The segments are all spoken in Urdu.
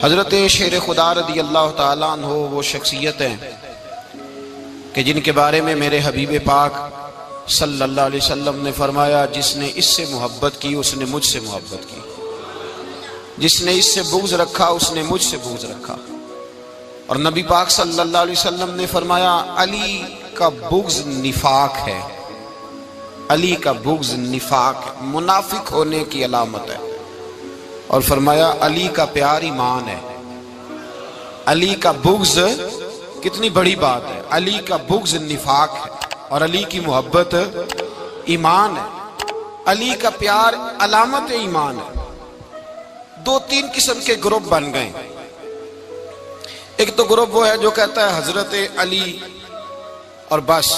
حضرت شیر خدا رضی اللہ تعالیٰ عنہ وہ شخصیت ہیں کہ جن کے بارے میں میرے حبیب پاک صلی اللہ علیہ وسلم نے فرمایا، جس نے اس سے محبت کی اس نے مجھ سے محبت کی، جس نے اس سے بغض رکھا اس نے مجھ سے بغض رکھا۔ اور نبی پاک صلی اللہ علیہ وسلم نے فرمایا، علی کا بغض نفاق ہے، علی کا بغض نفاق ہے، منافق ہونے کی علامت ہے۔ اور فرمایا علی کا پیار ایمان ہے، علی کا بغض کتنی بڑی بات ہے، علی کا بغض نفاق ہے اور علی کی محبت ایمان ہے، علی کا پیار علامت ایمان ہے۔ دو تین قسم کے گروپ بن گئے۔ ایک تو گروپ وہ ہے جو کہتا ہے حضرت علی اور بس،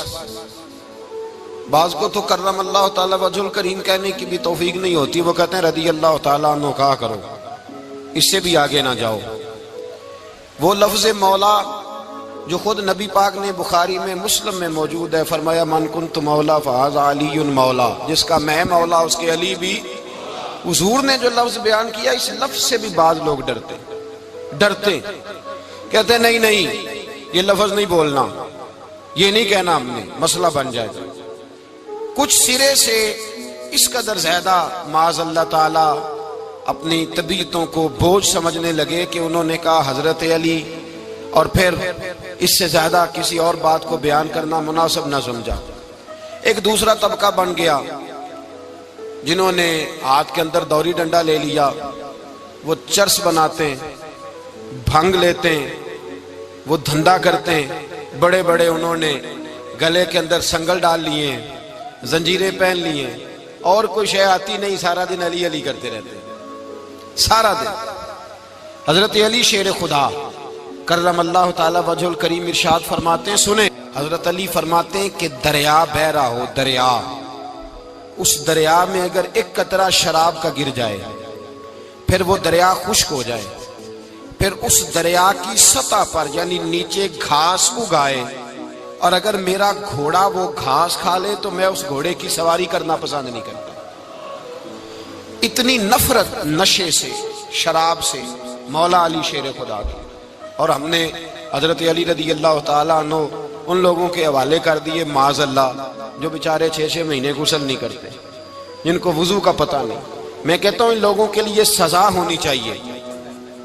بعض کو تو کرم اللہ تعالیٰ وجہ الکریم کہنے کی بھی توفیق نہیں ہوتی، وہ کہتے ہیں رضی اللہ تعالیٰ عنہ کہا کرو، اس سے بھی آگے نہ جاؤ۔ وہ لفظ مولا جو خود نبی پاک نے بخاری میں مسلم میں موجود ہے، فرمایا من کنت مولا فہذا علی مولا، جس کا میں مولا اس کے علی بھی۔ حضور نے جو لفظ بیان کیا اس لفظ سے بھی بعض لوگ ڈرتے کہتے ہیں نہیں یہ لفظ نہیں بولنا، یہ نہیں کہنا، ہم نے مسئلہ بن جائے گا۔ کچھ سرے سے اس قدر زیادہ معاذ اللہ تعالی اپنی طبیعتوں کو بوجھ سمجھنے لگے کہ انہوں نے کہا حضرت علی، اور پھر اس سے زیادہ کسی اور بات کو بیان کرنا مناسب نہ سمجھا۔ ایک دوسرا طبقہ بن گیا جنہوں نے ہاتھ کے اندر دوری ڈنڈا لے لیا، وہ چرس بناتے ہیں، بھنگ لیتے ہیں، وہ دھندا کرتے ہیں، بڑے بڑے انہوں نے گلے کے اندر سنگل ڈال لیے ہیں، زنجیریں پہن لیے ہیں، اور کوئی شے آتی نہیں، سارا دن علی علی کرتے رہتے ہیں سارا دن۔ حضرت علی شیر خدا کرم اللہ تعالی وجہ الکریم ارشاد فرماتے ہیں، سنیں، حضرت علی فرماتے ہیں کہ دریا بہ رہا ہو، دریا، اس دریا میں اگر ایک قطرہ شراب کا گر جائے، پھر وہ دریا خشک ہو جائے، پھر اس دریا کی سطح پر یعنی نیچے گھاس اگائے، اور اگر میرا گھوڑا وہ گھاس کھا لے تو میں اس گھوڑے کی سواری کرنا پسند نہیں کرتا۔ اتنی نفرت نشے سے، شراب سے مولا علی شیر خدا کی۔ اور ہم نے حضرت علی رضی اللہ تعالیٰ عنہ ان لوگوں کے حوالے کر دیے معاذ اللہ جو بیچارے 6 مہینے غسل نہیں کرتے، جن کو وضو کا پتہ نہیں۔ میں کہتا ہوں ان لوگوں کے لیے سزا ہونی چاہیے۔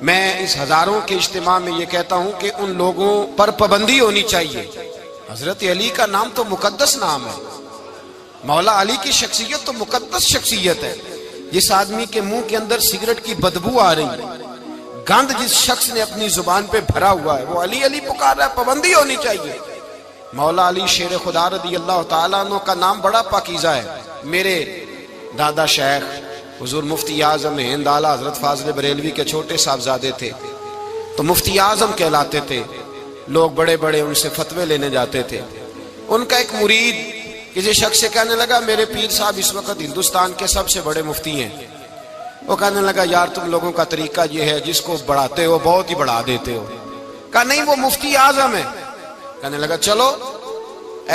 میں اس ہزاروں کے اجتماع میں یہ کہتا ہوں کہ ان لوگوں پر پابندی ہونی چاہیے۔ حضرت علی کا نام تو مقدس نام ہے، مولا علی کی شخصیت تو مقدس شخصیت ہے۔ جس آدمی کے منہ کے اندر سگریٹ کی بدبو آ رہی ہے، گند جس شخص نے اپنی زبان پہ بھرا ہوا ہے، وہ علی علی پکار رہا ہے، پابندی ہونی چاہیے۔ مولا علی شیر خدا رضی اللہ تعالیٰ عنہ کا نام بڑا پاکیزہ ہے۔ میرے دادا شیخ حضور مفتی اعظم ہند اعلیٰ حضرت فاضل بریلوی کے چھوٹے صاحبزادے تھے، تو مفتی اعظم کہلاتے تھے، لوگ بڑے بڑے ان سے فتوے لینے جاتے تھے۔ ان کا ایک مرید کسی شخص سے کہنے لگا میرے پیر صاحب اس وقت ہندوستان کے سب سے بڑے مفتی ہیں۔ وہ کہنے لگا یار تم لوگوں کا طریقہ یہ ہے، جس کو بڑھاتے ہو بہت ہی بڑھا دیتے ہو۔ کہا نہیں وہ مفتی اعظم ہے۔ کہنے لگا چلو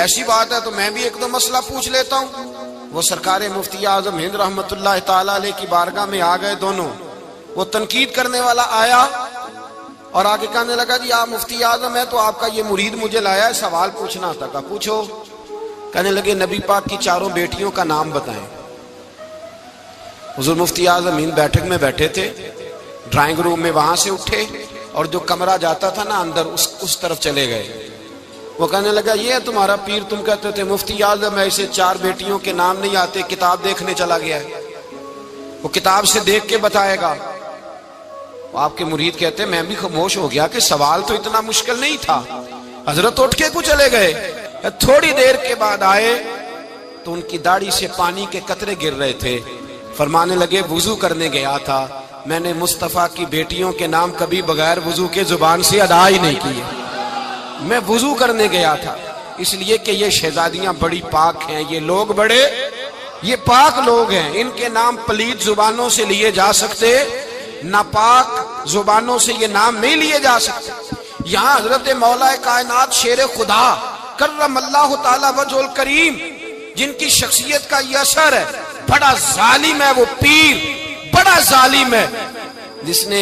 ایسی بات ہے تو میں بھی ایک دو مسئلہ پوچھ لیتا ہوں۔ وہ سرکار مفتی اعظم ہند رحمت اللہ تعالیٰ علیہ کی بارگاہ میں آ گئے دونوں۔ وہ تنقید کرنے والا آیا اور آگے کہنے لگا جی آپ مفتی اعظم ہے تو آپ کا یہ مرید مجھے لایا ہے، سوال پوچھنا تھا۔ کہا پوچھو۔ کہنے لگے نبی پاک کی 4 بیٹیوں کا نام بتائیں۔ حضور مفتی اعظم ہند بیٹھک میں بیٹھے تھے، ڈرائنگ روم میں وہاں سے اٹھے اور جو کمرہ جاتا تھا نا اندر اس طرف چلے گئے۔ وہ کہنے لگا یہ ہے تمہارا پیر، تم کہتے تھے مفتی اعظم ہے، اسے 4 بیٹیوں کے نام نہیں آتے، کتاب دیکھنے چلا گیا ہے، وہ کتاب سے دیکھ کے بتائے گا۔ آپ کے مرید کہتے ہیں میں بھی خاموش ہو گیا کہ سوال تو اتنا مشکل نہیں تھا۔ حضرت اٹھ کے کچھ چلے گئے، تھوڑی دیر کے بعد آئے تو ان کی داڑھی سے پانی کے قطرے گر رہے تھے۔ فرمانے لگے وضو کرنے گیا تھا، میں نے مصطفیٰ کی بیٹیوں کے نام کبھی بغیر وضو کے زبان سے ادا ہی نہیں کیے، میں وضو کرنے گیا تھا، اس لیے کہ یہ شہزادیاں بڑی پاک ہیں، یہ لوگ بڑے یہ پاک لوگ ہیں، ان کے نام پلید زبانوں سے لیے جا سکتے، ناپاک زبانوں سے یہ نام نہیں لیے جا سکتے۔ یہاں حضرت مولا کائنات شیر خدا کرم اللہ تعالی وجہ الکریم جن کی شخصیت کا یہ اثر ہے، بڑا ظالم ہے وہ پیر، بڑا ظالم ہے جس نے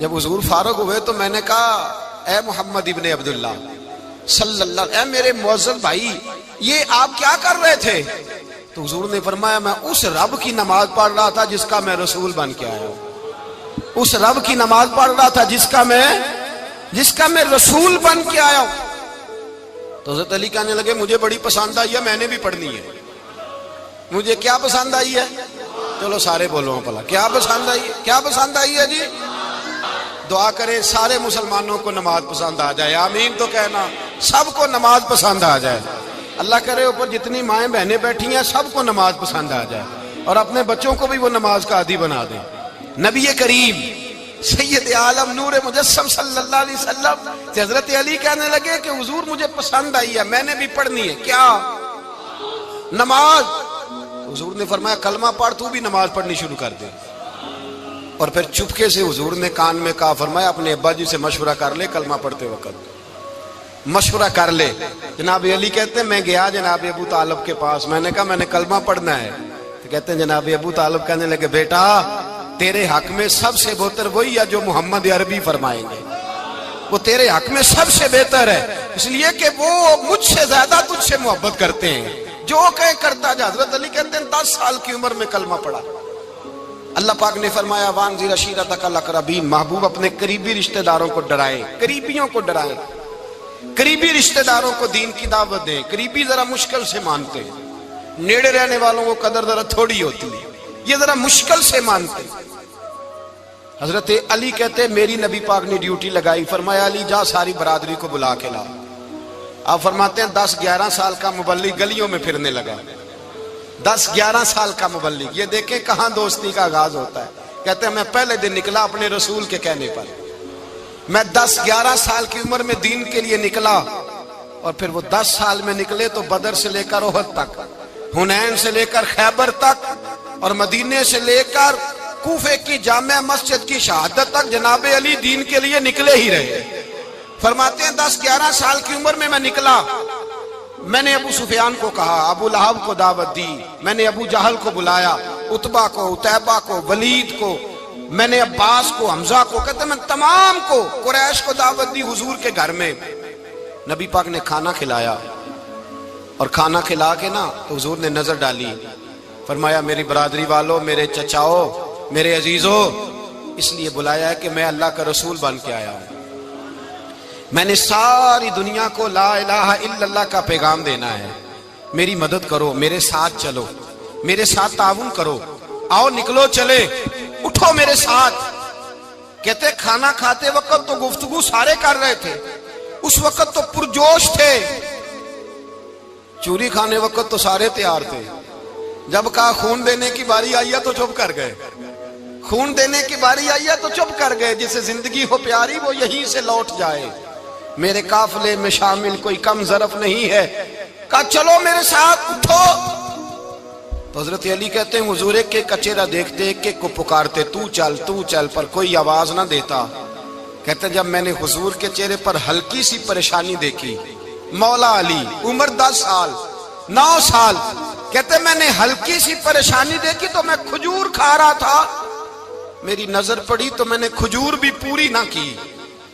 جب حضور فارغ ہوئے تو میں نے کہا اے محمد ابن عبداللہ صلی اللہ، اے میرے معزز بھائی یہ آپ کیا کر رہے تھے؟ تو حضور نے فرمایا میں اس رب کی نماز پڑھ رہا تھا جس کا میں رسول بن کے آیا ہوں، اس رب کی نماز پڑھ رہا تھا جس کا میں رسول بن کے آیا ہوں۔ تو حضرت علی کہنے لگے مجھے بڑی پسند آئی ہے، میں نے بھی پڑھنی ہے۔ مجھے کیا پسند آئی ہے؟ چلو سارے بولو پلا کیا پسند آئی ہے؟ کیا پسند آئی ہے جی؟ دعا کرے سارے مسلمانوں کو نماز پسند آ جائے، آمین تو کہنا، سب کو نماز پسند آ جائے۔ اللہ کرے اوپر جتنی مائیں بہنیں بیٹھی ہیں سب کو نماز پسند آ جائے، اور اپنے بچوں کو بھی وہ نماز کا عادی بنا دیں۔ نبی کریم سید عالم نور مجسم صلی اللہ علیہ وسلم سے حضرت علی کہنے لگے کہ حضور مجھے پسند آئی ہے، میں نے بھی پڑھنی ہے۔ کیا؟ نماز۔ حضور نے فرمایا کلمہ پڑھ، تو بھی نماز پڑھنی شروع کر دے۔ اور پھر چپکے سے حضور نے کان میں کہا، فرمایا اپنے ابا جی سے مشورہ کر لے کلمہ پڑھتے وقت، مشورہ کر لے۔ جناب علی کہتے ہیں میں گیا جناب ابو طالب کے پاس، میں نے کہا میں نے کلمہ پڑھنا ہے۔ تو کہتے ہیں جناب ابو طالب کہنے لگے بیٹا تیرے حق میں سب سے بہتر وہی ہے جو محمد عربی فرمائیں گے، وہ تیرے حق میں سب سے بہتر ہے، اس لیے کہ وہ مجھ سے زیادہ تجھ سے محبت کرتے ہیں، جو کہے کرتا جا۔ حضرت علی کہتے ہیں 10 سال کی عمر میں کلمہ پڑھا۔ اللہ پاک نے فرمایا وانذر عشیرتک الاقربین، محبوب اپنے قریبی رشتہ داروں کو ڈرائیں، قریبیوں کو ڈرائیں، قریبی رشتہ داروں کو دین کی دعوت دیں۔ قریبی ذرا مشکل سے مانتے ہیں، نیڑے رہنے والوں کو قدر ذرا تھوڑی ہوتی ہے، یہ ذرا مشکل سے مانتے ہیں۔ حضرت علی کہتے ہیں میری نبی پاک نے ڈیوٹی لگائی، فرمایا علی جا ساری برادری کو بلا کے لا۔ آپ فرماتے ہیں 10-11 سال کا مبلغ گلیوں میں پھرنے لگا، 10-11 سال کا مبلغ۔ یہ دیکھیں کہاں دوستی کا آغاز ہوتا ہے۔ کہتے ہیں میں پہلے دن نکلا اپنے رسول کے کہنے پر، میں 10-11 سال کی عمر میں دین کے لیے نکلا، اور پھر وہ 10 سال میں نکلے تو بدر سے لے کر احد تک، حنین سے لے کر خیبر تک، اور مدینے سے لے کر کوفے کی جامع مسجد کی شہادت تک جناب علی دین کے لیے نکلے ہی رہے۔ فرماتے ہیں 10-11 سال کی عمر میں نکلا، میں نے ابو سفیان کو کہا، ابو لہب کو دعوت دی، میں نے ابو جہل کو بلایا، عتبہ کو، عتیبہ کو، ولید کو، میں نے عباس کو، حمزہ کو، کہتے ہیں میں تمام کو، قریش کو دعوت دی حضور کے گھر میں۔ نبی پاک نے کھانا کھلایا، اور کھانا کھلا کے نا تو حضور نے نظر ڈالی، فرمایا میری برادری والوں، میرے چچاؤ، میرے عزیزوں، اس لیے بلایا ہے کہ میں اللہ کا رسول بن کے آیا ہوں، میں نے ساری دنیا کو لا الہ الا اللہ کا پیغام دینا ہے، میری مدد کرو، میرے ساتھ چلو، میرے ساتھ تعاون کرو، آؤ نکلو چلے، اٹھو میرے ساتھ۔ کہتے کھانا کھاتے وقت تو گفتگو سارے کر رہے تھے، اس وقت تو پرجوش تھے، چوری کھانے وقت تو سارے تیار تھے، جب کہا خون دینے کی باری آئی ہے تو چپ کر گئے، خون دینے کی باری آئی ہے تو چپ کر گئے، جسے زندگی ہو پیاری وہ یہیں سے لوٹ جائے، میرے قافلے میں شامل کوئی کم ظرف نہیں ہے، کہا چلو میرے ساتھ اٹھو۔ تو حضرت علی کہتے ہیں حضور ایک کا چہرہ دیکھتے ایک کو پکارتے تو چل، پر کوئی آواز نہ دیتا۔ کہتے ہیں جب میں نے حضور کے چہرے پر ہلکی سی پریشانی دیکھی، مولا علی عمر 10 سال 9 سال، کہتے ہیں میں نے ہلکی سی پریشانی دیکھی تو میں کھجور کھا رہا تھا، میری نظر پڑی تو میں نے کھجور بھی پوری نہ کی،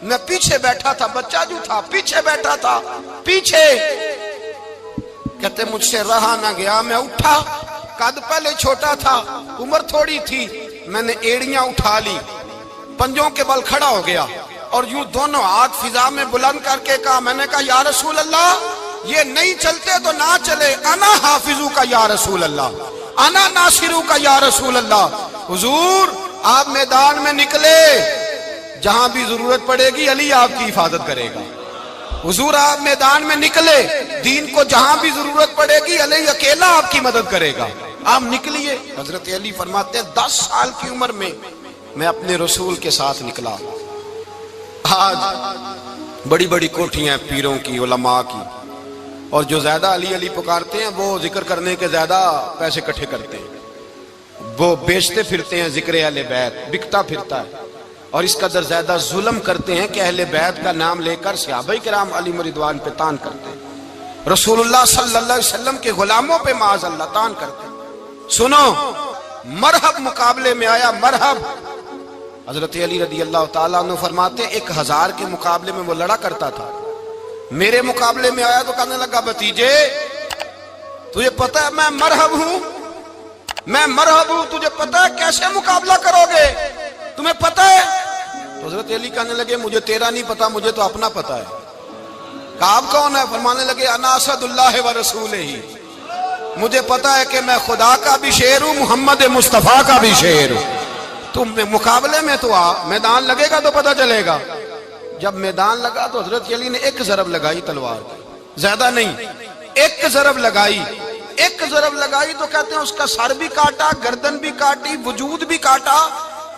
میں پیچھے بیٹھا تھا، بچہ جو تھا پیچھے بیٹھا تھا، پیچھے۔ کہتے مجھ سے رہا نہ گیا، میں اٹھا، قد پہلے چھوٹا تھا، عمر تھوڑی تھی، میں نے ایڑیاں اٹھا لی، پنجوں کے بل کھڑا ہو گیا، اور یوں دونوں ہاتھ فضا میں بلند کر کے کہا، میں نے کہا یا رسول اللہ یہ نہیں چلتے تو نہ چلے، انا حافظو کا یا رسول اللہ، انا ناصرو کا یا رسول اللہ۔ حضور آپ میدان میں نکلے، جہاں بھی ضرورت پڑے گی علی آپ کی حفاظت کرے گا۔ حضور آپ میدان میں نکلے، دین کو جہاں بھی ضرورت پڑے گی علی اکیلا آپ کی مدد کرے گا، آپ نکلیے۔ حضرت علی فرماتے ہیں 10 سال کی عمر میں میں اپنے رسول کے ساتھ نکلا۔ آج بڑی بڑی کوٹھیاں پیروں کی، علماء کی، اور جو زیادہ علی علی پکارتے ہیں وہ ذکر کرنے کے زیادہ پیسے اکٹھے کرتے ہیں، وہ بیچتے پھرتے ہیں، ذکر اہل بیت بکتا پھرتا ہے، اور اس قدر زیادہ ظلم کرتے ہیں کہ اہل بیت کا نام لے کر صحابہ کرام علی رضوان پہ تان کرتے ہیں، رسول اللہ صلی اللہ علیہ وسلم کے غلاموں پہ معاذ اللہ تان کرتے ہیں۔ سنو، مرحب مقابلے میں آیا، مرحب حضرت علی رضی اللہ تعالیٰ عنہ فرماتے 1000 کے مقابلے میں وہ لڑا کرتا تھا، میرے مقابلے میں آیا تو کہنے لگا بھتیجے تجھے پتہ ہے میں مرحب ہوں، تجھے پتہ ہے کیسے مقابلہ کرو گے، تمہیں پتہ ہے؟ تو حضرت علی کہنے لگے مجھے تیرا نہیں پتا، مجھے تو اپنا پتہ ہے۔ کہا آپ کون ہے؟ فرمانے لگے انا اسد اللہ و رسولہ، مجھے پتا ہے کہ میں خدا کا بھی شیر ہوں، محمد مصطفیٰ کا بھی شیر ہوں۔ تم مقابلے میں تو آ، میدان لگے گا تو پتہ چلے گا۔ جب میدان لگا تو حضرت علی نے ایک ضرب لگائی تلوار کی، زیادہ نہیں، ایک ضرب لگائی تو کہتے ہیں اس کا سر بھی کاٹا، گردن بھی کاٹی، وجود بھی کاٹا،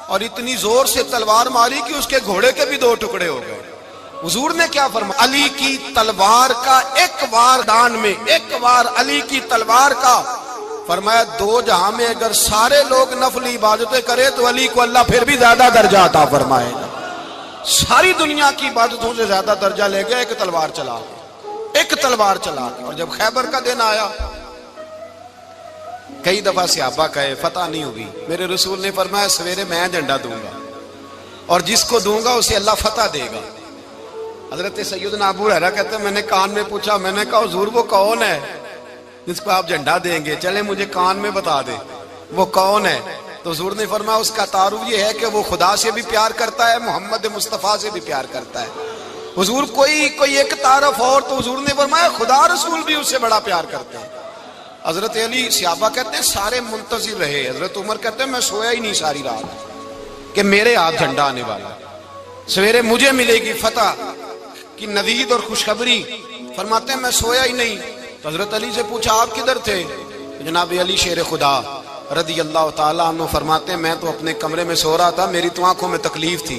اور اتنی زور سے تلوار ماری کہ اس کے گھوڑے کے بھی 2 ٹکڑے ہو گئے۔ حضور نے کیا فرمایا؟ علی کی تلوار کا ایک وار دان میں، ایک وار علی کی تلوار کا، فرمایا 2 جہاں میں اگر سارے لوگ نفلی عبادتیں کرے تو علی کو اللہ پھر بھی زیادہ درجہ عطا فرمائے گا۔ ساری دنیا کی عبادتوں سے زیادہ درجہ لے گیا ایک تلوار چلا کے۔ اور جب خیبر کا دن آیا، کئی دفعہ صحابہ کہے فتح نہیں ہوگی، میرے رسول نے فرمایا سویرے میں جھنڈا دوں گا اور جس کو دوں گا اسے اللہ فتح دے گا۔ حضرت سیدنا ابو ہریرہ کہتے ہیں میں نے کان میں پوچھا، میں نے کہا حضور وہ کون ہے جس کو آپ جھنڈا دیں گے؟ چلے مجھے کان میں بتا دے وہ کون ہے۔ تو حضور نے فرمایا اس کا تعارف یہ ہے کہ وہ خدا سے بھی پیار کرتا ہے، محمد مصطفیٰ سے بھی پیار کرتا ہے۔ حضور کوئی ایک تعارف اور، تو حضور نے فرمایا خدا رسول بھی اس سے بڑا پیار کرتے ہیں۔ حضرت علی، صحابہ کہتے ہیں سارے منتظر رہے، حضرت عمر کہتے ہیں میں سویا ہی نہیں ساری رات کہ میرے ہاتھ جھنڈا آنے والا، سویرے مجھے ملے گی فتح کی نوید اور خوشخبری۔ فرماتے ہیں میں سویا ہی نہیں۔ تو حضرت علی سے پوچھا آپ کدھر تھے؟ جناب علی شیر خدا رضی اللہ تعالیٰ عنہ فرماتے ہیں میں تو اپنے کمرے میں سو رہا تھا، میری تو آنکھوں میں تکلیف تھی،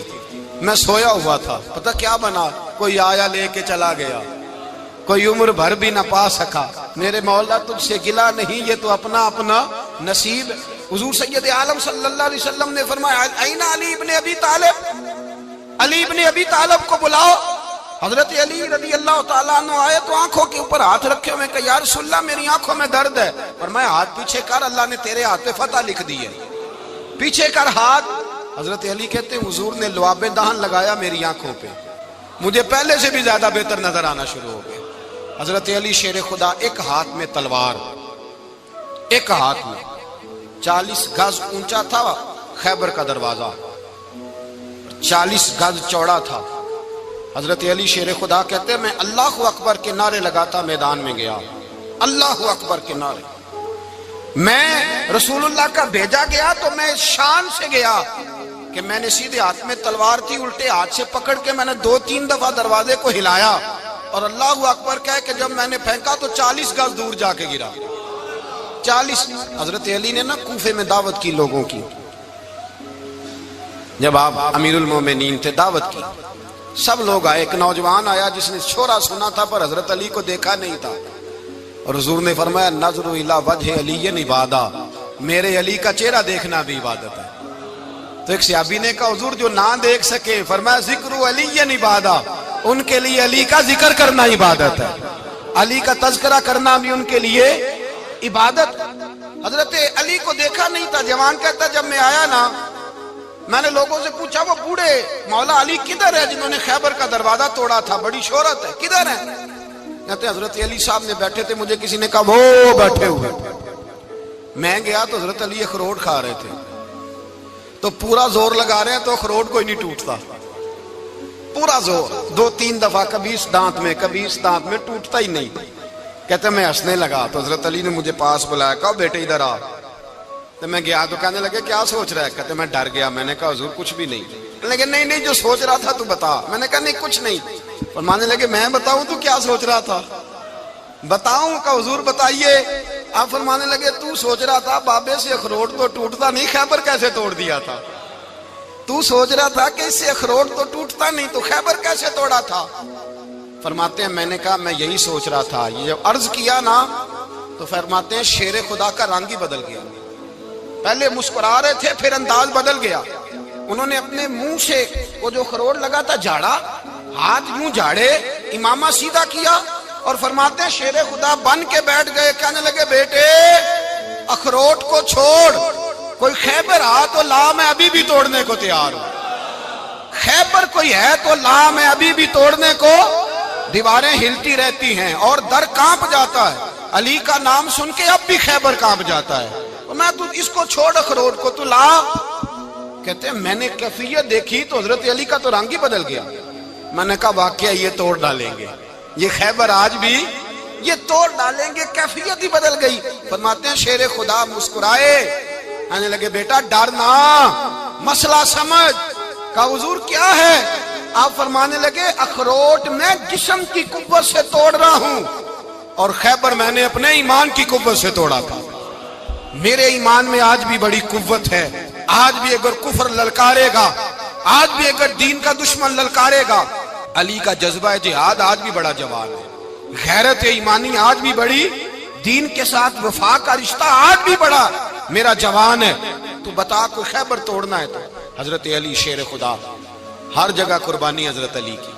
میں سویا ہوا تھا، پتہ کیا بنا، کوئی آیا لے کے چلا گیا، کوئی عمر بھر بھی نہ پا سکا۔ میرے مولا تجھ سے گلا نہیں، یہ تو اپنا نصیب۔ حضور سید عالم صلی اللہ علیہ وسلم نے فرمایا این علی ابن ابی طالب، علی ابن ابی طالب کو بلاؤ۔ حضرت علی رضی اللہ تعالیٰ عنہ آئے تو آنکھوں کے اوپر ہاتھ رکھے ہوئے کہ یا رسول اللہ میری آنکھوں میں درد ہے۔ فرمایا ہاتھ پیچھے کر، اللہ نے تیرے ہاتھ پہ فتح لکھ دی ہے، پیچھے کر ہاتھ۔ حضرت علی کہتے ہیں حضور نے لعاب دہن لگایا میری آنکھوں پہ، مجھے پہلے سے بھی زیادہ بہتر نظر آنا شروع ہو گئے۔ حضرت علی شیر خدا، ایک ہاتھ میں تلوار، ایک ہاتھ میں 40 گز اونچا تھا خیبر کا دروازہ، 40 گز چوڑا تھا۔ حضرت علی شیر خدا کہتے ہیں میں اللہ اکبر کے نعرے لگاتا میدان میں گیا، اللہ اکبر کے نعرے۔ میں رسول اللہ کا بھیجا گیا تو میں شان سے گیا کہ میں نے سیدھے ہاتھ میں تلوار تھی، الٹے ہاتھ سے پکڑ کے میں نے 2-3 دفعہ دروازے کو ہلایا اور اللہ اکبر کہہ کہ جب میں نے پھینکا تو 40 گز دور جا کے گرا، 40۔ حضرت علی نے نا کوفے میں دعوت کی لوگوں کی، جب آپ امیر المومنین تھے دعوت کی، سب لوگ آئے۔ ایک نوجوان آیا جس نے شورا سنا تھا پر حضرت علی کو دیکھا نہیں تھا، اور حضور نے فرمایا نظر الی وجہ علی عبادہ، میرے علی کا چہرہ دیکھنا بھی عبادت ہے۔ تو ایک صحابی نے کہا حضور جو نہ دیکھ سکے، فرمایا ذکر علی عبادہ، ان کے لیے علی کا ذکر کرنا عبادت ہے، علی کا تذکرہ کرنا بھی ان کے لیے عبادت۔ حضرت علی کو دیکھا نہیں تھا، جوان کہتا جب میں آیا نا میں نے لوگوں سے پوچھا وہ بوڑھے مولا علی کدھر ہے جنہوں نے خیبر کا دروازہ توڑا تھا، بڑی شہرت ہے، کدھر ہے؟ کہتے حضرت علی صاحب نے بیٹھے تھے، مجھے کسی نے کہا وہ بیٹھے ہوئے۔ میں گیا تو حضرت علی اخروٹ کھا رہے تھے، تو پورا زور لگا رہے ہیں تو اخروٹ کوئی نہیں ٹوٹتا، پورا زور 2-3 دفعہ، کبھی اس دانت میں کبھی اس دانت میں، ٹوٹتا ہی نہیں۔ کہتے میں ہنسنے لگا تو حضرت علی نے مجھے پاس بلایا، کہا بیٹے ادھر آ۔ تو میں گیا تو کہنے لگے کیا سوچ رہا ہے؟ کہتے میں ڈر گیا، میں نے کہا حضور کچھ بھی نہیں۔ لیکن نہیں جو سوچ رہا تھا تو بتا۔ میں نے کہا نہیں کچھ نہیں۔ فرمانے لگے میں بتاؤں تو کیا سوچ رہا تھا؟ بتاؤں؟ کہ حضور بتائیے۔ آپ فرمانے لگے تو سوچ رہا تھا بابے سے اخروٹ تو ٹوٹتا نہیں، خیبر کیسے توڑ دیا تھا؟ تو سوچ رہا تھا کہ اس سے اخروٹ تو ٹوٹتا نہیں تو خیبر کیسے توڑا تھا؟ فرماتے ہیں میں نے کہا میں یہی سوچ رہا تھا۔ یہ جب عرض کیا نا تو فرماتے ہیں شیر خدا کا رنگ ہی بدل گیا، پہلے مسکرا رہے تھے پھر انداز بدل گیا۔ انہوں نے اپنے منہ سے وہ جو خروٹ لگا تھا جھاڑا، ہاتھ یوں جھاڑے، امامہ سیدھا کیا اور فرماتے ہیں شیر خدا بن کے بیٹھ گئے، کہنے لگے بیٹے اخروٹ کو چھوڑ، کوئی خیبر آ تو لا، میں ابھی بھی توڑنے کو تیار ہوں۔ خیبر کوئی ہے تو لا میں ابھی بھی توڑنے کو دیواریں ہلتی رہتی ہیں اور در کانپ جاتا ہے. علی کا نام سن کے اب بھی خیبر کانپ جاتا ہے. میں تو اس کو چھوڑ اخروٹ کو تو لا. کہتے ہیں میں نے کیفیت دیکھی تو حضرت علی کا تو رنگ ہی بدل گیا. میں نے کہا واقعہ یہ توڑ ڈالیں گے, یہ خیبر آج بھی یہ توڑ ڈالیں گے, کیفیت ہی بدل گئی. فرماتے ہیں شیر خدا مسکرائے, کہنے لگے بیٹا ڈرنا, مسئلہ سمجھ. کہا حضور کیا ہے؟ آپ فرمانے لگے اخروٹ میں جسم کی قوت سے توڑ رہا ہوں اور خیبر میں نے اپنے ایمان کی قوت سے توڑا تھا. میرے ایمان میں آج بھی بڑی قوت ہے. آج بھی اگر کفر للکارے گا, آج بھی اگر دین کا دشمن للکارے گا, علی کا جذبہ جہاد آج بھی بڑا جوان ہے. غیرت ایمانی آج بھی بڑی, دین کے ساتھ وفا کا رشتہ آج بھی بڑا میرا جوان ہے. تو بتا کوئی خیبر توڑنا ہے تو حضرت علی شیر خدا, ہر جگہ قربانی حضرت علی کی.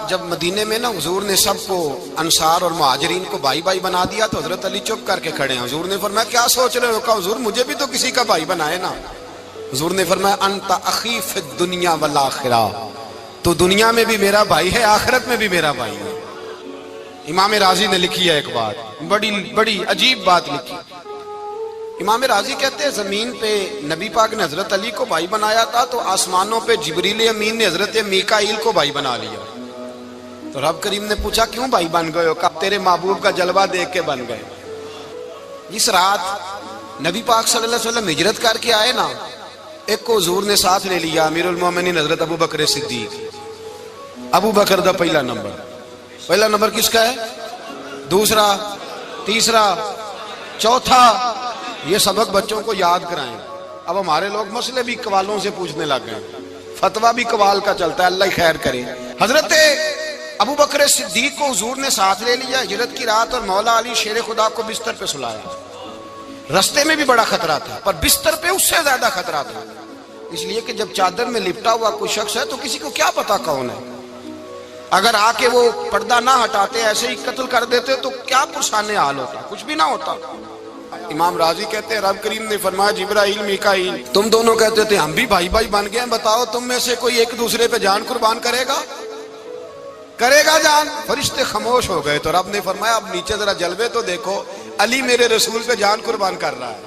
جب مدینے میں نا حضور نے سب کو انصار اور مہاجرین کو بھائی بھائی بنا دیا تو حضرت علی چپ کر کے کھڑے ہیں. حضور نے فرمایا کیا سوچ رہے ہو؟ کہا حضور مجھے بھی تو کسی کا بھائی بنائے نا. حضور نے فرمایا انت اخی فی الدنیا والآخرہ, تو دنیا میں بھی میرا بھائی ہے, آخرت میں بھی میرا بھائی ہے. امام راضی نے لکھی ہے ایک بات, بڑی عجیب بات لکھی. امام راضی کہتے ہیں زمین پہ نبی پاک نے حضرت علی کو بھائی بنایا تھا تو آسمانوں پہ جبریل امین نے حضرت میکائیل کو بھائی بنا لیا. تو رب کریم نے پوچھا کیوں بھائی بن گئے ہو؟ کہا تیرے محبوب کا جلوہ دیکھ کے بن گئے. اس رات نبی پاک صلی اللہ علیہ وسلم ہجرت کر کے آئے نا, ایک کو حضور نے ساتھ لے لیا, امیر المومنین حضرت ابو بکر صدیق. ابو بکر دا پہلا نمبر کس کا ہے؟ دوسرا, تیسرا, چوتھا. یہ سبق بچوں کو یاد کرائیں. اب ہمارے لوگ مسئلے بھی قوالوں سے پوچھنے لگ گئے, فتویٰ بھی قوال کا چلتا ہے, اللہ ہی خیر کرے. حضرت ابو بکر صدیق کو حضور نے ساتھ لے لیا ہجرت کی رات, اور مولا علی شیر خدا کو بستر پہ سلایا. رستے میں بھی بڑا خطرہ تھا پر بستر پہ اس سے زیادہ خطرہ تھا, اس لیے کہ جب چادر میں لپٹا ہوا کوئی شخص ہے تو کسی کو کیا پتا کون ہے. اگر آ کے وہ پردہ نہ ہٹاتے ایسے ہی قتل کر دیتے تو کیا پرسانے حال ہوتا, کچھ بھی نہ ہوتا. امام راضی کہتے ہیں رب کریم نے فرمایا جبرائیل میکائیل تم دونوں کہتے تھے ہم بھی بھائی بھائی بن گئے ہیں, بتاؤ تم میں سے کوئی ایک دوسرے پہ جان قربان کرے گا جان؟ فرشتے خاموش ہو گئے. تو رب نے فرمایا اب نیچے ذرا جلوے تو دیکھو, علی میرے رسول پہ جان قربان کر رہا ہے,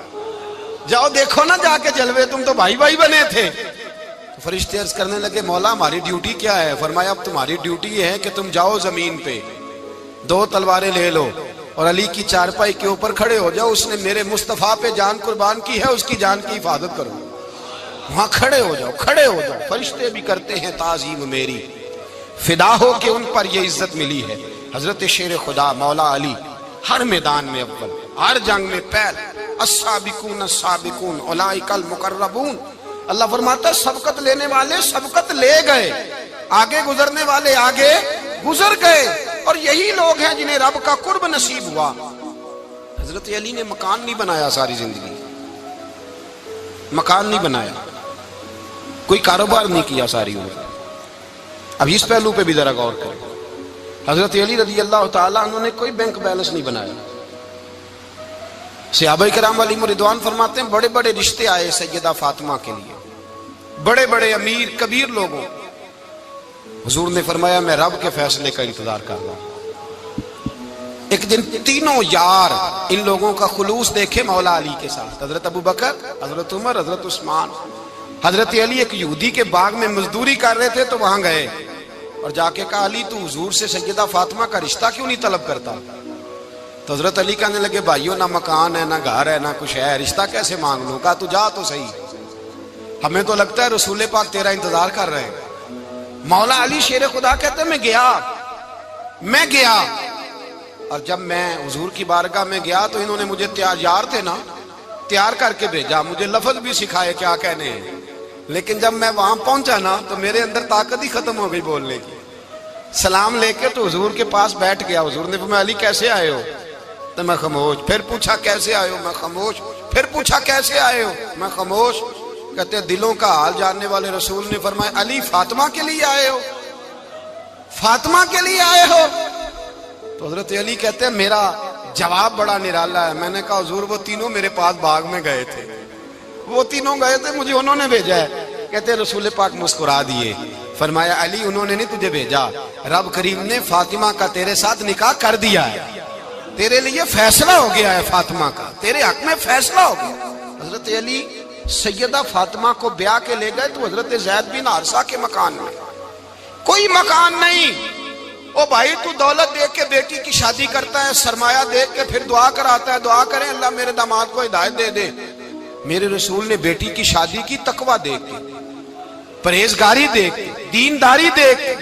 جاؤ دیکھو نا جا کے جلوے, تم تو بھائی بھائی بنے تھے. فرشتے عرض کرنے لگے مولا ہماری ڈیوٹی کیا ہے؟ فرمایا اب تمہاری ڈیوٹی یہ ہے کہ تم جاؤ زمین پہ 2 تلواریں لے لو اور علی کی چارپائی کے اوپر کھڑے ہو جاؤ, اس نے میرے مصطفیٰ پہ جان قربان کی ہے, اس کی جان کی حفاظت کرو. وہاں کھڑے ہو جاؤ. فرشتے بھی کرتے ہیں تعظیم میری, فدا ہو کہ ان پر یہ عزت ملی ہے. حضرت شیر خدا مولا علی ہر میدان میں اول, ہر جنگ میں پہل. السابقون السابقون اولئک المقربون. اللہ فرماتا ہے سبقت لینے والے سبقت لے گئے, آگے گزرنے والے آگے گزر گئے, اور یہی لوگ ہیں جنہیں رب کا قرب نصیب ہوا. حضرت علی نے مکان نہیں بنایا, ساری زندگی مکان نہیں بنایا, کوئی کاروبار نہیں کیا ساری عمر. اب اس پہلو پہ بھی ذرا غور کریں. حضرت علی رضی اللہ تعالیٰ انہوں نے کوئی بینک بیلنس نہیں بنایا. صحابہ کرام علیہم رضوان فرماتے ہیں بڑے بڑے رشتے آئے سیدہ فاطمہ کے لیے, بڑے بڑے امیر کبیر لوگوں. حضور نے فرمایا میں رب کے فیصلے کا انتظار کر رہا ہوں. ایک دن تینوں یار ان لوگوں کا خلوص دیکھے مولا علی کے ساتھ, حضرت ابو بکر, حضرت عمر, حضرت عثمان. حضرت علی ایک یہودی کے باغ میں مزدوری کر رہے تھے تو وہاں گئے اور جا کے کہا علی تو حضور سے سیدہ فاطمہ کا رشتہ کیوں نہیں طلب کرتا؟ تو حضرت علی کہنے لگے بھائیو نہ مکان ہے نہ گھر ہے نہ کچھ ہے, رشتہ کیسے مانگ لوں؟ کہا تو جا تو صحیح, ہمیں تو لگتا ہے رسول پاک تیرا انتظار کر رہے ہیں. مولا علی شیر خدا کہتے ہیں میں گیا اور جب میں حضور کی بارگاہ میں گیا تو انہوں نے مجھے یار تھے نا تیار کر کے بھیجا, مجھے لفظ بھی سکھائے کیا کہنے ہیں, لیکن جب میں وہاں پہنچا نا تو میرے اندر طاقت ہی ختم ہو گئی بولنے کی. سلام لے کے تو حضور کے پاس بیٹھ گیا. حضور نے فرمایا علی کیسے آئے ہو؟ تو میں خاموش. پھر پوچھا کیسے آئے ہو؟ میں خاموش. پھر پوچھا کیسے آئے ہو؟ میں خاموش. کہتے ہیں دلوں کا حال جاننے والے رسول نے فرمایا علی فاطمہ کے لیے آئے ہو؟ فاطمہ کے لیے آئے ہو؟ تو حضرت علی کہتے ہیں میرا جواب بڑا نرالا ہے. میں نے کہا حضور وہ تینوں میرے پاس باغ میں گئے تھے, وہ تینوں گئے تھے, مجھے انہوں نے بھیجا ہے. کہتے ہیں رسول پاک مسکرا دیے, فرمایا علی انہوں نے نہیں تجھے بھیجا، رب کریم نے فاطمہ کا تیرے ساتھ نکاح کر دیا ہے، تیرے لیے فیصلہ ہو گیا ہے فاطمہ کا، تیرے حق میں فیصلہ ہو گیا۔ حضرت علی سیدہ فاطمہ کو بیاہ کے لے گئے تو حضرت زید بن حارثہ کے مکان میں، کوئی مکان نہیں۔ او بھائی تو دولت دیکھ کے بیٹی کی شادی کرتا ہے، سرمایہ دیکھ کے پھر دعا کراتا ہے، دعا کریں اللہ میرے داماد کو ہدایت دے دے۔ میرے رسول نے بیٹی کی شادی کی تقوی دیکھ کے، پرہیزگاری دیکھ کے، دینداری دیکھ کے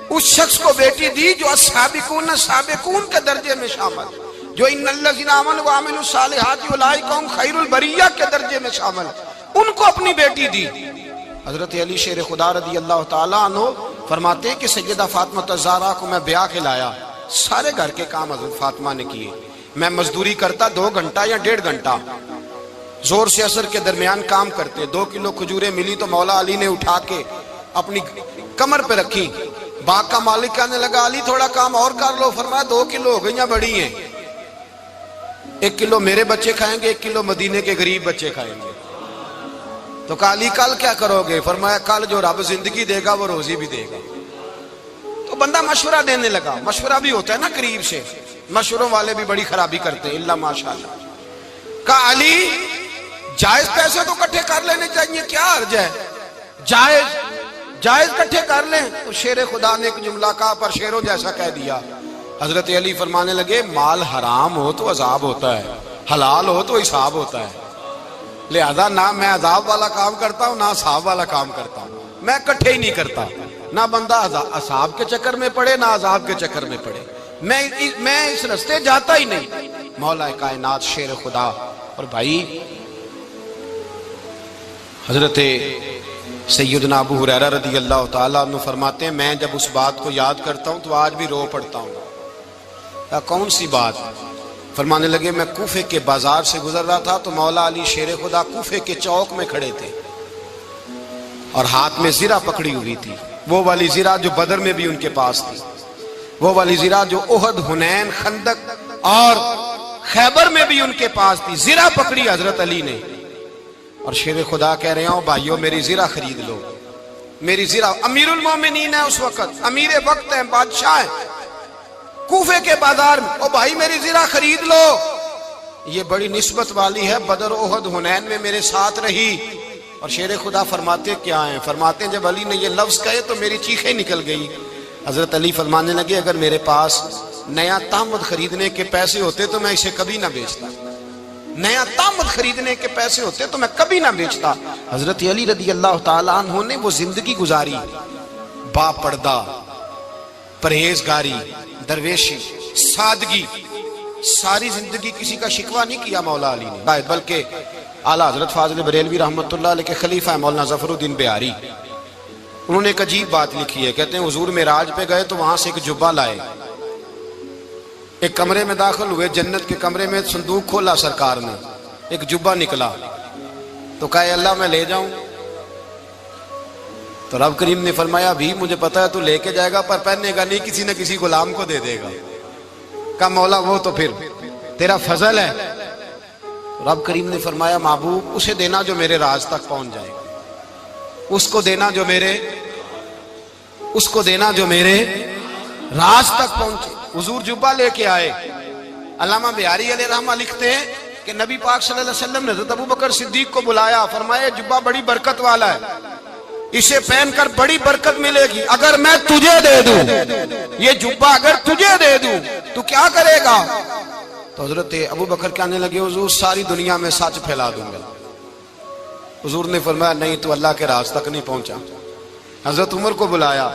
اس شخص کو بیٹی دی جو السابقون سابقون کے درجے میں شامل، جو ان الذین آمنوا وعملوا الصالحات اولئک هم خیر البریہ کے درجے میں شامل، ان کو اپنی بیٹی دی۔ حضرت علی شیر خدا رضی اللہ تعالیٰ عنہ فرماتے ہیں کہ سیدہ فاطمہ الزہرا کو میں بیاہ کے لایا، سارے گھر کے کام حضرت فاطمہ نے کیے، میں مزدوری کرتا 2 گھنٹہ یا 1.5 گھنٹہ، زور سے عصر کے درمیان کام کرتے، 2 کلو کھجوریں ملی تو مولا علی نے اٹھا کے اپنی کمر پہ رکھی، باغ کا مالک کہنے لگا علی تھوڑا کام اور کر لو، فرمایا 2 کلو ہو گئی ہیں بڑی ہیں، 1 کلو میرے بچے کھائیں گے، 1 کلو مدینے کے غریب بچے کھائیں گے۔ تو کہا علی کل کیا کرو گے؟ فرمایا کل جو رب زندگی دے گا وہ روزی بھی دے گا۔ تو بندہ مشورہ دینے لگا، مشورہ بھی ہوتا ہے نا قریب سے، مشوروں والے بھی بڑی خرابی کرتے ہیں اللہ ماشاءاللہ۔ کہا علی جائز پیسے تو کٹھے کر لینے چاہیے، کیا حرج ہے، جائز کٹھے کر لیں۔ تو شیر خدا نے ایک جملہ کہا پر شیروں جیسا کہہ دیا۔ حضرت علی فرمانے لگے مال حرام ہو تو عذاب ہوتا ہے، حلال ہو تو حساب ہوتا ہے، لہذا نہ میں عذاب والا کام کرتا ہوں نہ حساب والا کام کرتا ہوں، میں کٹھے ہی نہیں کرتا، نہ بندہ حساب کے چکر میں پڑے نہ عذاب کے چکر میں پڑے، میں اس رستے جاتا ہی نہیں۔ مولا کائنات شیر خدا۔ اور بھائی حضرت سیدنا ابو ہریرہ رضی اللہ تعالیٰ عنہ فرماتے ہیں میں جب اس بات کو یاد کرتا ہوں تو آج بھی رو پڑتا ہوں۔ کون سی بات؟ فرمانے لگے میں کوفے کے بازار سے گزر رہا تھا تو مولا علی شیر خدا کوفے کے چوک میں کھڑے تھے اور ہاتھ میں زرہ پکڑی ہوئی تھی، وہ والی زرہ جو بدر میں بھی ان کے پاس تھی، وہ والی زرہ جو احد، حنین، خندق اور خیبر میں بھی ان کے پاس تھی، زرہ پکڑی حضرت علی نے اور شیر خدا کہہ رہے ہوں بھائیو میری زرہ خرید لو، میری زرہ۔ امیر المومنین ہے اس وقت، امیر وقت ہے، بادشاہ ہے کوفے کے بازار میں، او بھائی میری زرہ خرید لو، یہ بڑی نسبت والی ہے، بدر، احد، حنین میں میرے ساتھ رہی۔ اور شیر خدا فرماتے کیا ہیں؟ فرماتے ہیں جب علی نے یہ لفظ کہے تو میری چیخیں نکل گئی۔ حضرت علی فرمانے لگے اگر میرے پاس نیا تامد خریدنے کے پیسے ہوتے تو میں اسے کبھی نہ بیچتا، نیا تامد خریدنے کے پیسے ہوتے تو میں کبھی نہ بیچتا۔ حضرت علی رضی اللہ تعالیٰ عنہ نے وہ زندگی گزاری، با پردہ، پرہیزگاری، درویشی، سادگی، ساری زندگی کسی کا شکوہ نہیں کیا مولا علی نے، بلکہ اعلیٰ حضرت فاضل بریلوی رحمۃ اللہ علیہ کے خلیفہ مولانا ظفر الدین بہاری، انہوں نے ایک عجیب بات لکھی ہے، کہتے ہیں حضور معراج پہ گئے تو وہاں سے ایک جبہ لائے، ایک کمرے میں داخل ہوئے، جنت کے کمرے میں صندوق کھولا سرکار نے، ایک جبہ نکلا تو کہا اللہ میں لے جاؤں؟ تو رب کریم نے فرمایا بھی مجھے پتا ہے تو لے کے جائے گا پر پہننے گا نہیں، کسی نہ کسی غلام کو دے دے گا۔ کہا مولا وہ تو پھر تیرا فضل ہے۔ رب کریم نے فرمایا محبوب اسے دینا جو میرے راز تک پہنچ جائے، اس کو دینا جو میرے راز تک پہنچے۔ حضور جبہ لے کے آئے۔ علامہ بہاری علیہ رحمہ لکھتے ہیں کہ نبی پاک صلی اللہ علیہ وسلم نے حضرت ابوبکر صدیق کو بلایا، فرمایا جبہ بڑی برکت والا ہے، اسے پہن کر بڑی برکت ملے گی، اگر میں تجھے دے دوں، یہ جبہ اگر تجھے دے دوں تو کیا کرے گا؟ تو حضرت ابوبکر کہنے لگے حضور ساری دنیا میں سچ پھیلا دوں گا۔ حضور نے فرمایا نہیں تو اللہ کے راز تک نہیں پہنچا۔ حضرت عمر کو بلایا،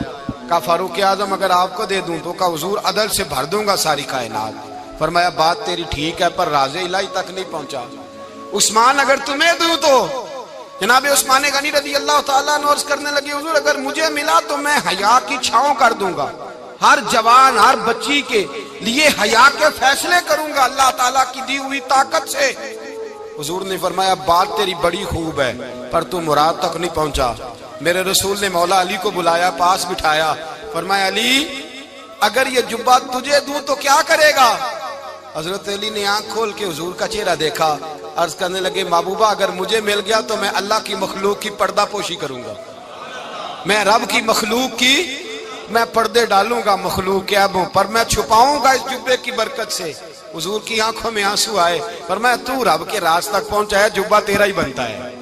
کہا فاروق اعظم اگر آپ کو دے دوں تو کہا حضور عدل سے بھر دوں گا ساری کائنات۔ فرمایا بات تیری ٹھیک ہے پر راز الہی تک نہیں پہنچا۔ عثمان اگر تمہیں دوں تو جناب عثمان غنی رضی اللہ تعالیٰ عنہ عرض کرنے لگے حضور اگر مجھے ملا تو میں حیا کی چھاؤں کر دوں گا، ہر جوان ہر بچی کے لیے حیا کے فیصلے کروں گا اللہ تعالیٰ کی دی ہوئی طاقت سے۔ حضور نے فرمایا بات تیری بڑی خوب ہے پر تو مراد تک نہیں پہنچا۔ میرے رسول نے مولا علی کو بلایا، پاس بٹھایا، فرمایا علی اگر یہ جبہ تجھے دوں تو کیا کرے گا؟ حضرت علی نے آنکھ کھول کے حضور کا چہرہ دیکھا، عرض کرنے لگے محبوبہ اگر مجھے مل گیا تو میں اللہ کی مخلوق کی پردہ پوشی کروں گا، میں رب کی مخلوق کی میں پردے ڈالوں گا مخلوق کے عیبوں پر، میں چھپاؤں گا اس جبے کی برکت سے۔ حضور کی آنکھوں میں آنسو آئے، فرمایا تو رب کے راز تک پہنچا ہے، جبہ تیرا ہی بنتا ہے،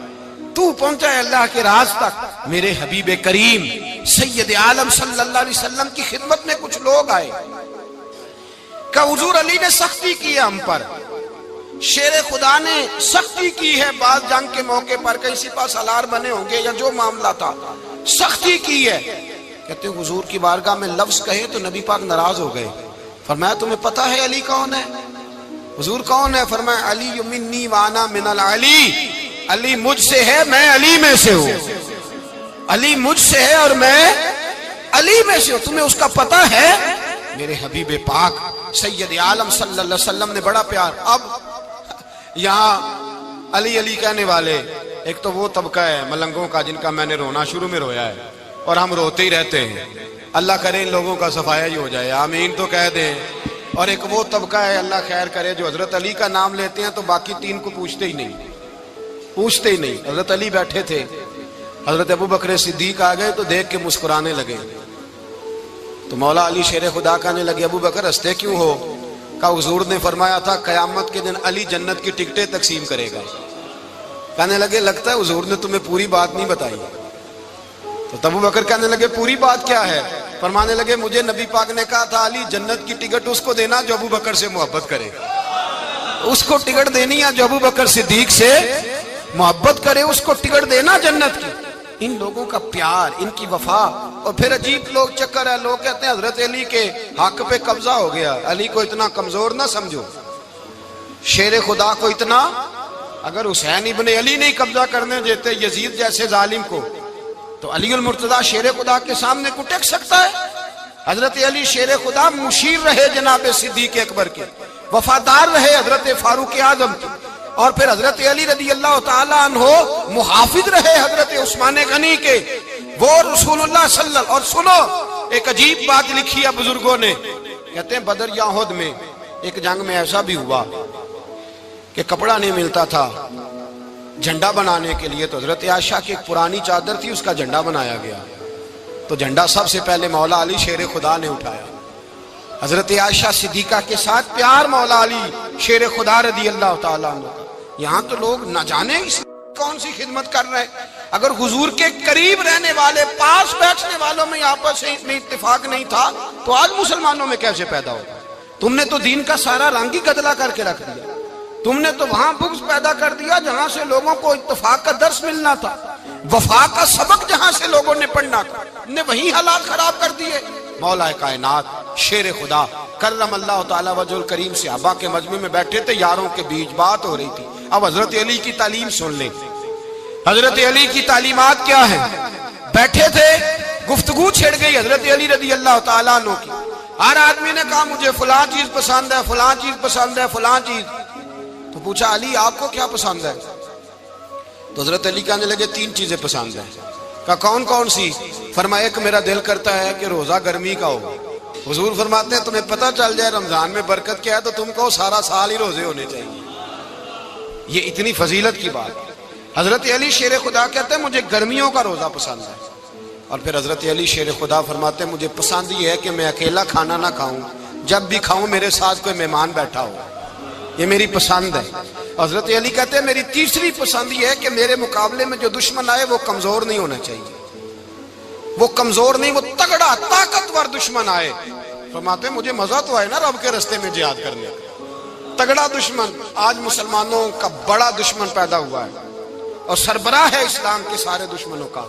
تو پہنچا ہے اللہ کے راز تک۔ میرے حبیب کریم سید عالم صلی اللہ علیہ وسلم کی خدمت میں کچھ لوگ آئے کہ حضور علی نے سختی کی ہے ہم پر، شیر خدا نے سختی کی ہے، بعض جنگ کے موقع پر کہیں سپاہ سالار بنے ہوں گے یا جو معاملہ تھا، سختی کی ہے۔ کہتے ہیں حضور کی بارگاہ میں لفظ کہے تو نبی پاک ناراض ہو گئے۔ فرمایا تمہیں پتہ ہے علی کون ہے؟ حضور کون ہے؟ فرمایا علی منی وانا من العلی، علی مجھ سے ہے میں علی میں سے ہوں، علی مجھ سے ہے اور میں علی میں سے ہوں، تمہیں اس کا پتہ ہے؟ میرے حبیب پاک سید عالم صلی اللہ علیہ وسلم نے بڑا پیار۔ اب یہاں علی علی کہنے والے ایک تو وہ طبقہ ہے ملنگوں کا جن کا میں نے رونا شروع میں رویا ہے اور ہم روتے ہی رہتے ہیں، اللہ کرے ان لوگوں کا صفایا ہی ہو جائے، آمین تو کہہ دیں۔ اور ایک وہ طبقہ ہے اللہ خیر کرے جو حضرت علی کا نام لیتے ہیں تو باقی تین کو پوچھتے ہی نہیں، پوچھتے ہی نہیں۔ حضرت علی بیٹھے تھے، حضرت ابو بکر صدیق آ گئے تو دیکھ کے مسکرانے لگے، تو مولا علی شیر خدا کہنے لگے ابو بکر ہنستے کیوں ہو؟ کہ حضور نے فرمایا تھا قیامت کے دن علی جنت کی ٹکٹیں تقسیم کرے گا۔ کہنے لگے لگتا ہے حضور نے تمہیں پوری بات نہیں بتائی۔ تو ابو بکر کہنے لگے پوری بات کیا ہے؟ فرمانے لگے مجھے نبی پاک نے کہا تھا علی جنت کی ٹکٹ اس کو دینا جو ابو بکر سے محبت کرے، اس کو ٹکٹ دینی ہے جو ابو بکر صدیق سے محبت کرے، اس کو ٹکٹ دینا جنت کی۔ ان لوگوں کا پیار، ان کی وفا۔ اور پھر عجیب لوگ چکر ہے، لوگ کہتے ہیں حضرت علی کے حق پہ قبضہ ہو گیا، علی کو اتنا کمزور نہ سمجھو، شیر خدا کو اتنا، اگر حسین ابن علی نہیں قبضہ کرنے دیتے یزید جیسے ظالم کو تو علی المرتضیٰ شیر خدا کے سامنے کو ٹک سکتا ہے؟ حضرت علی شیر خدا مشیر رہے جناب صدیق اکبر کے، وفادار رہے حضرت فاروق اعظم کے، اور پھر حضرت علی رضی اللہ تعالیٰ عنہ محافظ رہے حضرت عثمان غنی کے، وہ رسول اللہ صلی اللہ۔ اور سنو ایک عجیب بات لکھی ہے بزرگوں نے، کہتے ہیں بدر یا احد میں ایک جنگ میں ایسا بھی ہوا کہ کپڑا نہیں ملتا تھا جھنڈا بنانے کے لیے، تو حضرت عائشہ کی ایک پرانی چادر تھی، اس کا جھنڈا بنایا گیا، تو جھنڈا سب سے پہلے مولا علی شیر خدا نے اٹھایا۔ حضرت عائشہ صدیقہ کے ساتھ پیار مولا علی شیر خدا رضی اللہ تعالیٰ عنہ کا۔ یہاں تو لوگ نہ جانے اس کون سی خدمت کر رہے ہیں۔ اگر حضور کے قریب رہنے والے، پاس بیٹھنے والوں میں آپس میں اتفاق نہیں تھا تو آج مسلمانوں میں کیسے پیدا ہوگا؟ تم نے تو دین کا سارا رنگ ہی گدلا کر کے رکھ دیا، تم نے تو وہاں بغض پیدا کر دیا جہاں سے لوگوں کو اتفاق کا درس ملنا تھا، وفا کا سبق جہاں سے لوگوں نے پڑھنا تھا، نے وہی حالات خراب کر دیے۔ مولا کائنات شیر خدا کرم اللہ تعالی وجہ الکریم صحابہ کے مجمع میں بیٹھے تھے، یاروں کے بیچ بات ہو رہی تھی۔ اب حضرت علی کی تعلیم سن لیں، حضرت علی کی تعلیمات کیا ہیں۔ بیٹھے تھے، گفتگو چھڑ گئی حضرت علی رضی اللہ تعالیٰ عنہ کی، ہر آدمی نے کہا مجھے فلاں چیز پسند ہے، فلاں چیز پسند ہے، فلاں چیز۔ تو پوچھا علی آپ کو کیا پسند ہے؟ تو حضرت علی کہنے لگے تین چیزیں پسند ہیں۔ کہا کون کون سی؟ فرمایا ایک میرا دل کرتا ہے کہ روزہ گرمی کا ہو۔ حضور فرماتے ہیں تمہیں پتہ چل جائے رمضان میں برکت کیا ہے تو تم کو سارا سال ہی روزے ہونے چاہیے، یہ اتنی فضیلت کی بات۔ حضرت علی شیر خدا کہتے ہیں مجھے گرمیوں کا روزہ پسند ہے۔ اور پھر حضرت علی شیر خدا فرماتے ہیں مجھے پسند یہ ہے کہ میں اکیلا کھانا نہ کھاؤں، جب بھی کھاؤں میرے ساتھ کوئی مہمان بیٹھا ہو، یہ میری پسند ہے۔ حضرت علی کہتے ہیں میری تیسری پسند یہ ہے کہ میرے مقابلے میں جو دشمن آئے وہ کمزور نہیں ہونا چاہیے، وہ کمزور نہیں، وہ تگڑا طاقتور دشمن آئے۔ فرماتے ہیں مجھے مزہ تو آئے نا رب کے رستے میں جہاد کرنے کا، تگڑا دشمن۔ آج مسلمانوں کا بڑا دشمن پیدا ہوا ہے اور سربراہ ہے اسلام کے سارے دشمنوں کا،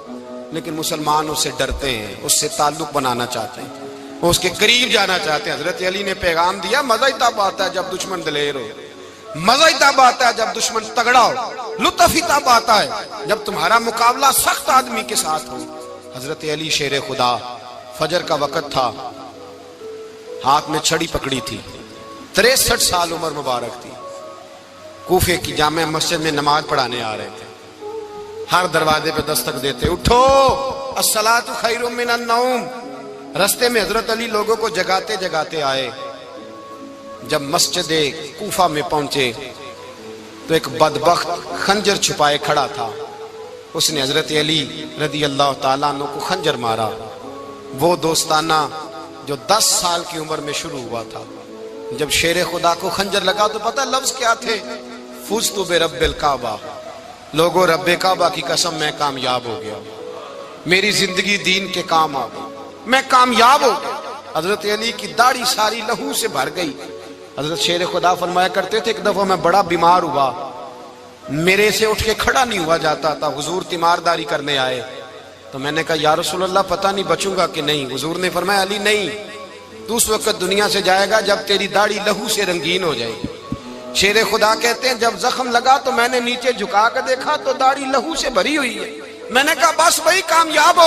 لیکن مسلمان اس سے ڈرتے ہیں، اس سے تعلق بنانا چاہتے ہیں، وہ اس کے قریب جانا چاہتے ہیں۔ حضرت علی نے پیغام دیا مزہ ہی تب آتا ہے جب دشمن دلیر ہو، مزہ ہی تب آتا ہے جب دشمن تگڑا ہو، لطف ہی تب آتا ہے جب تمہارا مقابلہ سخت آدمی کے ساتھ ہو۔ حضرت علی شیر خدا، فجر کا وقت تھا، ہاتھ میں چھڑی پکڑی تھی، 63 سال عمر مبارک تھی، کوفے کی جامع مسجد میں نماز پڑھانے آ رہے تھے۔ ہر دروازے پہ دستک دیتے اٹھو الصلاۃ خیر من النوم۔ رستے میں حضرت علی لوگوں کو جگاتے جگاتے آئے۔ جب مسجد کوفہ میں پہنچے تو ایک بدبخت خنجر چھپائے کھڑا تھا، اس نے حضرت علی رضی اللہ تعالیٰ عنہ کو خنجر مارا، وہ دوستانہ جو 10 سال کی عمر میں شروع ہوا تھا۔ جب شیر خدا کو خنجر لگا تو پتہ لفظ کیا تھے؟ فزت برب الکعبہ، لوگوں رب کعبہ کی قسم میں کامیاب ہو گیا، میری زندگی دین کے کام آ گئی، میں کامیاب ہو گیا۔ حضرت علی کی داڑھی ساری لہو سے بھر گئی۔ حضرت شیر خدا فرمایا کرتے تھے ایک دفعہ میں بڑا بیمار ہوا، میرے سے اٹھ کے کھڑا نہیں ہوا جاتا تھا، حضور تیمارداری کرنے آئے تو میں نے کہا یا رسول اللہ پتہ نہیں بچوں گا کہ نہیں۔ حضور نے فرمایا علی نہیں، تو اس وقت دنیا سے جائے گا جب تیری داڑھی لہو سے رنگین ہو جائے گی۔ شیر خدا کہتے ہیں جب زخم لگا تو میں نے نیچے جھکا کے دیکھا تو داڑھی لہو سے بھری ہوئی ہے، میں نے کہا بس بھائی کامیاب ہو